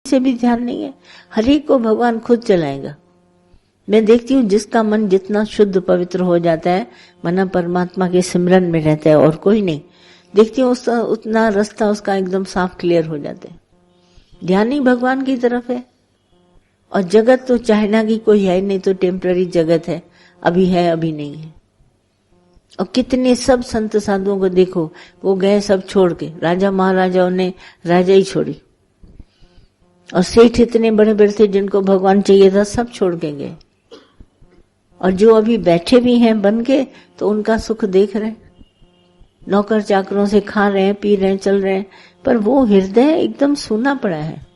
से भी ध्यान नहीं है। हर एक को भगवान खुद चलाएगा। मैं देखती हूँ जिसका मन जितना शुद्ध पवित्र हो जाता है, मना परमात्मा के सिमरन में रहता है और कोई नहीं, देखती हूँ उतना रास्ता उसका एकदम साफ क्लियर हो जाता है। ध्यान ही भगवान की तरफ है। और जगत तो चाइना की कोई है नहीं, तो टेम्पररी जगत है, अभी है अभी नहीं है। और कितने सब संत साधुओं को देखो, वो गए सब छोड़ के, राजा महाराजाओं ने राजा ही छोड़ी, और सेठ इतने बड़े बड़े थे जिनको भगवान चाहिए था, सब छोड़ के गए। और जो अभी बैठे भी हैं बन के, तो उनका सुख देख रहे हैं, नौकर चाकरों से खा रहे हैं, पी रहे हैं, चल रहे हैं, पर वो हृदय एकदम सूना पड़ा है।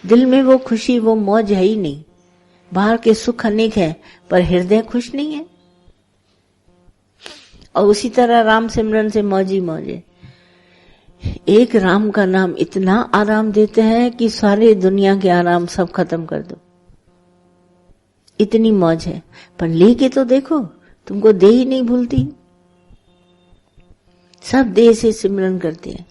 दिल में वो खुशी, वो मौज है ही नहीं। बाहर के सुख अनेक है, पर हृदय खुश नहीं है। और उसी तरह राम सिमरन से मौज ही मौज है। एक राम का नाम इतना आराम देते हैं कि सारे दुनिया के आराम सब खत्म कर दो, इतनी मौज है। पर लेके तो देखो, तुमको देह ही नहीं भूलती। सब देह से सिमरन करते हैं।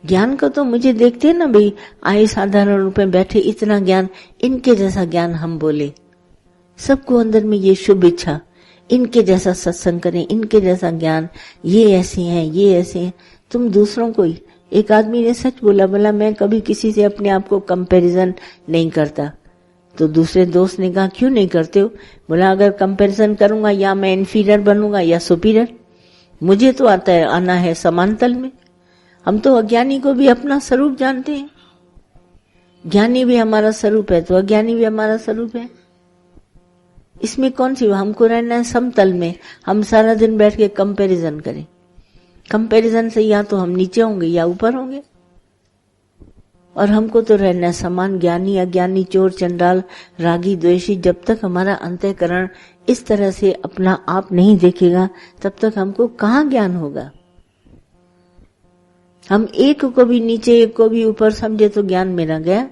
ज्ञान को तो मुझे देखते हैं ना भाई, आए साधारण रूप में बैठे, इतना ज्ञान, इनके जैसा ज्ञान हम बोले। सबको अंदर में ये शुभ इच्छा, इनके जैसा सत्संग करें, इनके जैसा ज्ञान, ये ऐसे हैं, ये ऐसे हैं। तुम दूसरों को ही, एक आदमी ने सच बोला, बोला मैं कभी किसी से अपने आप को कंपैरिजन नहीं करता। तो दूसरे दोस्त ने कहा क्यों नहीं करते हो? बोला अगर कंपैरिजन करूंगा या मैं इन्फीरियर बनूंगा या सुपीरियर। मुझे तो आता है, आना है समान तल में। हम तो अज्ञानी को भी अपना स्वरूप जानते हैं। ज्ञानी भी हमारा स्वरूप है तो अज्ञानी भी हमारा स्वरूप है। इसमें कौन सी, हमको रहना है समतल में। हम सारा दिन बैठ के कंपैरिजन करें, कंपैरिजन से या तो हम नीचे होंगे या ऊपर होंगे। और हमको तो रहना है समान। ज्ञानी अज्ञानी, चोर चंडाल, रागी द्वेषी, जब तक हमारा अंतःकरण इस तरह से अपना आप नहीं देखेगा, तब तक हमको कहाँ ज्ञान होगा। हम एक को भी नीचे एक को भी ऊपर समझे तो ज्ञान मेरा गया।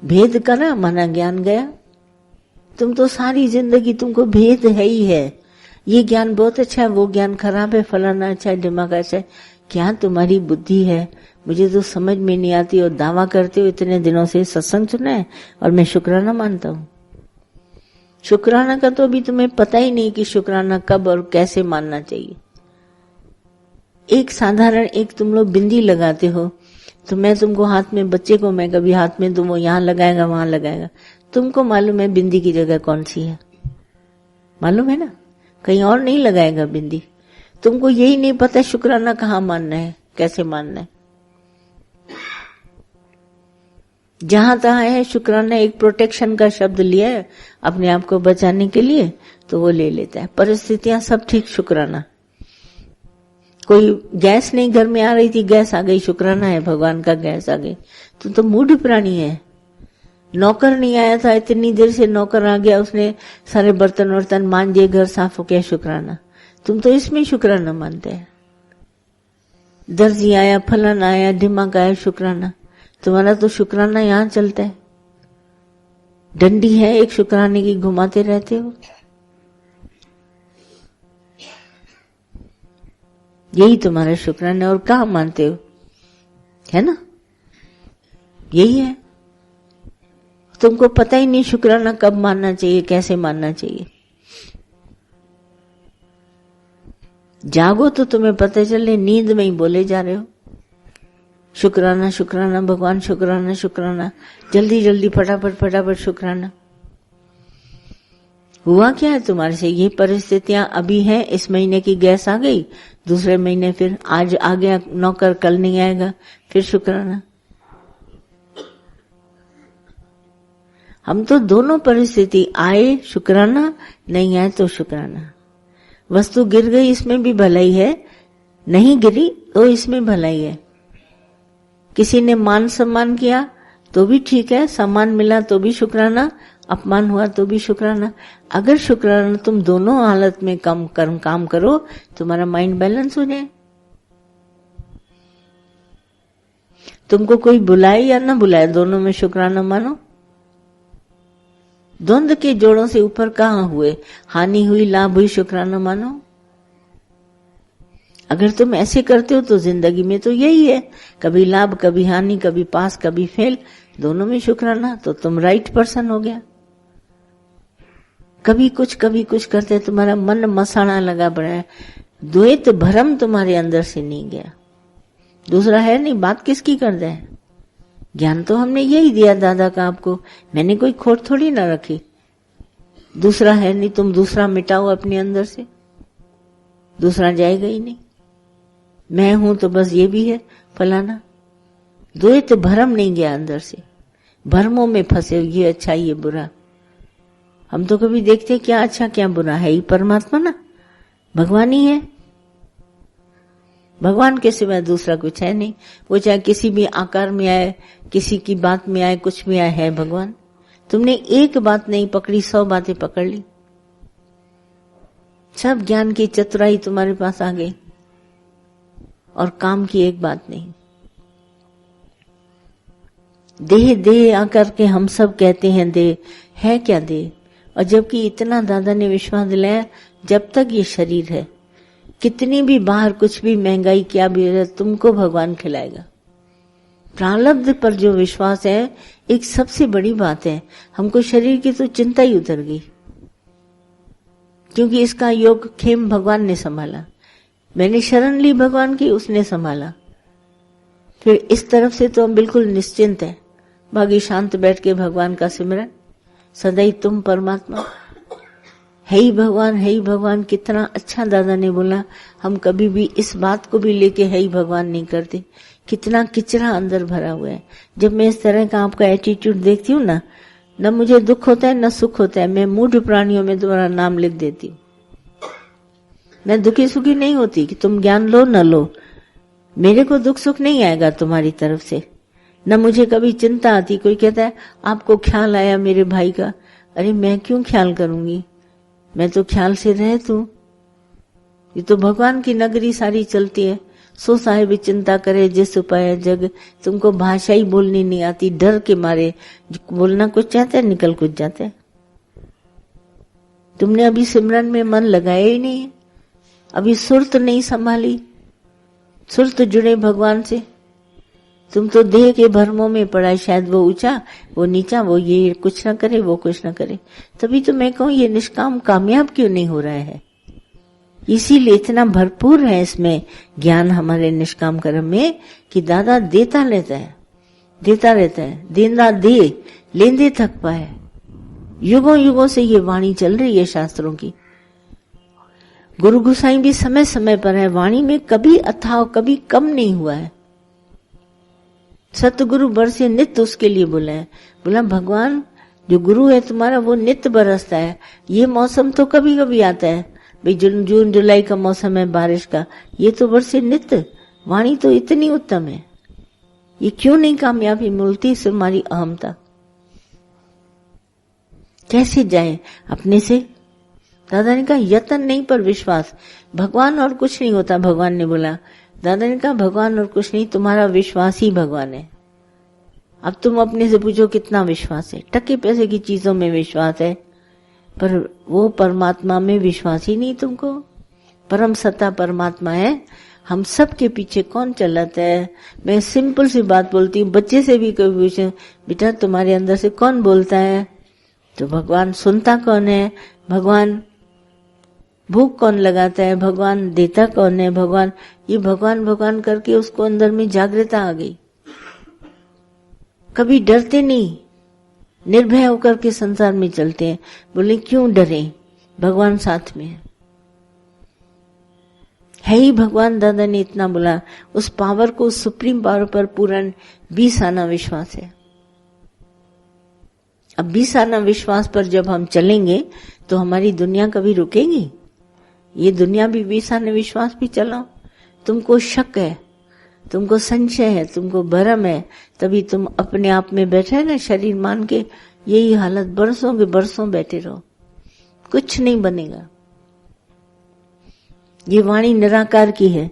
भेद करा माना ज्ञान गया। तुम तो सारी जिंदगी तुमको भेद है ही है। ये ज्ञान बहुत अच्छा है, वो ज्ञान खराब है, फलाना अच्छा है, दिमाग अच्छा है। क्या तुम्हारी बुद्धि है? मुझे तो समझ में नहीं आती। और दावा करते हो इतने दिनों से सत्संग सुना है और मैं शुक्राना मानता हूँ। शुक्राना का तो अभी तुम्हें पता ही नहीं कि शुक्राना कब और कैसे मानना चाहिए। एक साधारण, एक तुम लोग बिंदी लगाते हो, तो मैं तुमको हाथ में, बच्चे को मैं कभी हाथ में दूं, वो यहाँ लगाएगा वहां लगाएगा। तुमको मालूम है बिंदी की जगह कौन सी है? मालूम है ना? कहीं और नहीं लगाएगा बिंदी। तुमको यही नहीं पता शुक्राना कहाँ मानना है, कैसे मानना है। जहां तहां है शुक्राना, एक प्रोटेक्शन का शब्द लिया है अपने आप को बचाने के लिए, तो वो ले लेता है। परिस्थितियां सब ठीक, शुक्राना। कोई गैस नहीं घर में आ रही थी, गैस आ गई, शुक्राना है भगवान का गैस आ गई। तो मूढ़ प्राणी है। नौकर नहीं आया था, इतनी देर से नौकर आ गया, उसने सारे बर्तन वर्तन मांजे, घर साफ हो गया, शुक्राना। तुम तो इसमें शुक्राना मानते हैं। दर्जी आया, फलन आया, दिमाग आया, शुक्राना। तुम्हारा तो शुक्राना यहां चलता है। डंडी है एक शुक्राने की, घुमाते रहते हो। यही तुम्हारा शुक्राना। और कहाँ मानते हो? है ना, यही है। तुमको पता ही नहीं शुक्राना कब मानना चाहिए, कैसे मानना चाहिए। जागो तो तुम्हें पता चले, नींद में ही बोले जा रहे हो शुक्राना शुक्राना, भगवान शुक्राना शुक्राना, जल्दी जल्दी फटाफट फटाफट शुक्राना। हुआ क्या है तुम्हारे से? ये परिस्थितियां अभी हैं, इस महीने की गैस आ गई, दूसरे महीने फिर आज आ गया नौकर, कल नहीं आएगा, फिर शुक्राना। हम तो दोनों परिस्थिति, आए शुक्राना, नहीं आए तो शुक्राना। वस्तु गिर गई इसमें भी भलाई है, नहीं गिरी तो इसमें भलाई है। किसी ने मान सम्मान किया तो भी ठीक है, सम्मान मिला तो भी शुक्राना, अपमान हुआ तो भी शुक्राना। अगर शुक्राना तुम दोनों हालत में काम करो, तुम्हारा माइंड बैलेंस हो जाए। तुमको कोई बुलाए या ना बुलाए, दोनों में शुक्राना मानो। द्वंद के जोड़ों से ऊपर कहाँ हुए? हानि हुई, लाभ हुई, शुक्राना मानो। अगर तुम ऐसे करते हो तो जिंदगी में तो यही है, कभी लाभ कभी हानि, कभी पास कभी फेल, दोनों में शुक्राना, तो तुम राइट पर्सन हो गया। कभी कुछ करते तुम्हारा मन मसाना लगा पड़ा है, द्वैत भ्रम तुम्हारे अंदर से नहीं गया। दूसरा है नहीं, बात किसकी कर दे, ज्ञान तो हमने यही दिया दादा का आपको, मैंने कोई खोट थोड़ी ना रखी। दूसरा है नहीं, तुम दूसरा मिटाओ अपने अंदर से, दूसरा जाएगा ही नहीं। मैं हूं तो बस ये भी है फलाना, द्वैत भ्रम नहीं गया अंदर से, भ्रमों में फंसे, ये अच्छा ये बुरा। हम तो कभी देखते क्या अच्छा क्या बुरा, है ही परमात्मा ना, भगवान ही है, भगवान के सिवाय दूसरा कुछ है नहीं। वो चाहे किसी भी आकार में आए, किसी की बात में आए, कुछ भी आए, है भगवान। तुमने एक बात नहीं पकड़ी, 100 बातें पकड़ ली, सब ज्ञान की चतुराई तुम्हारे पास आ गई, और काम की एक बात नहीं। देह देह आकर के हम सब कहते हैं देह है क्या देह, और जबकि इतना दादा ने विश्वास दिलाया, जब तक ये शरीर है, कितनी भी बाहर कुछ भी महंगाई क्या भी है, तुमको भगवान खिलाएगा। प्रारब्ध पर जो विश्वास है एक सबसे बड़ी बात है। हमको शरीर की तो चिंता ही उतर गई, क्योंकि इसका योग खेम भगवान ने संभाला, मैंने शरण ली भगवान की, उसने संभाला। फिर इस तरफ से तो हम बिल्कुल निश्चिंत है, बाकी शांत बैठ के भगवान का सिमरन, सदैव तुम परमात्मा है ही भगवान, है ही भगवान। कितना अच्छा दादा ने बोला, हम कभी भी इस बात को भी लेके है ही भगवान नहीं करते। कितना किचरा अंदर भरा हुआ है। जब मैं इस तरह का आपका एटीट्यूड देखती हूँ ना, न मुझे दुख होता है न सुख होता है, मैं मूढ़ प्राणियों में तुम्हारा नाम लिख देती हूँ। मैं दुखी सुखी नहीं होती कि तुम ज्ञान लो न लो, मेरे को दुख सुख नहीं आएगा तुम्हारी तरफ से, न मुझे कभी चिंता आती। कोई कहता है आपको ख्याल आया मेरे भाई का, अरे मैं क्यों ख्याल करूंगी, मैं तो ख्याल से रहती हूं। ये तो भगवान की नगरी सारी चलती है। सो साहिब चिंता करे जिस उपाय जग, तुमको भाषा ही बोलनी नहीं आती, डर के मारे बोलना कुछ चाहते निकल कुछ जाते। तुमने अभी सिमरन में मन लगाया ही नहीं, अभी सुरत नहीं संभाली, सुरत जुड़े भगवान से। तुम तो देह के भ्रमों में पड़ा है, शायद वो ऊंचा वो नीचा, वो ये कुछ ना करे वो कुछ ना करे। तभी तो मैं कहूं ये निष्काम कामयाब क्यों नहीं हो रहा है, इसीलिए इतना भरपूर है इसमें ज्ञान हमारे निष्काम कर्म में कि दादा देता लेता है, देता रहता है, देना दे लेंदे थक पाए। युगों युगों से ये वाणी चल रही है शास्त्रों की। गुरु गोसाई भी समय समय पर है, वाणी में कभी अथाह कभी कम नहीं हुआ है। सतगुरु बरसे नित्य उसके लिए बोला है, बोला भगवान जो गुरु है तुम्हारा वो नित्य बरसता है। ये मौसम तो कभी कभी आता है भाई, जून जुलाई का मौसम है बारिश का, ये तो बरसे नित्य। वाणी तो इतनी उत्तम है, ये क्यों नहीं कामयाबी मिलती, सिर्फ हमारी अहमता। कैसे जाए अपने से, दादा ने कहा यतन नहीं पर विश्वास, भगवान और कुछ नहीं होता। भगवान ने बोला, दादा ने कहा भगवान और कुछ नहीं, तुम्हारा विश्वास ही भगवान है। अब तुम अपने से पूछो कितना विश्वास है, टके पैसे की चीजों में विश्वास है, पर वो परमात्मा में विश्वास ही नहीं तुमको। परम सत्ता परमात्मा है, हम सब के पीछे कौन चलाता है। मैं सिंपल सी बात बोलती हूँ, बच्चे से भी कभी पूछे बेटा तुम्हारे अंदर से कौन बोलता है, तो भगवान सुनता कौन है, भगवान भूख कौन लगाता है, भगवान देता कौन है, भगवान। ये भगवान भगवान करके उसको अंदर में जागृता आ गई। कभी डरते नहीं, निर्भय होकर के संसार में चलते हैं। बोले क्यों डरे, भगवान साथ में है ही भगवान। दादा ने इतना बोला, उस पावर को, सुप्रीम पावर पर पूर्ण 20 आना विश्वास है। अब 20 आना विश्वास पर जब हम चलेंगे तो हमारी दुनिया कभी रुकेगी। ये दुनिया भी 20 आने विश्वास भी चलाओ। तुमको शक है, तुमको संशय है, तुमको भरम है, तभी तुम अपने आप में बैठे ना शरीर मान के, यही हालत बरसों के बरसों बैठे रहो, कुछ नहीं बनेगा। ये वाणी निराकार की है,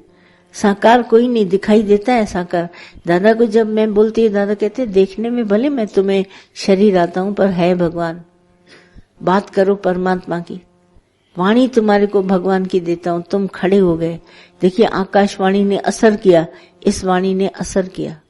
साकार कोई नहीं, दिखाई देता है साकार। दादा को जब मैं बोलती है, दादा कहते देखने में भले मैं तुम्हें शरीर आता हूं, पर है भगवान। बात करो परमात्मा की, वाणी तुम्हारे को भगवान की देता हूं, तुम खड़े हो गए। देखिए आकाशवाणी ने असर किया, इस वाणी ने असर किया।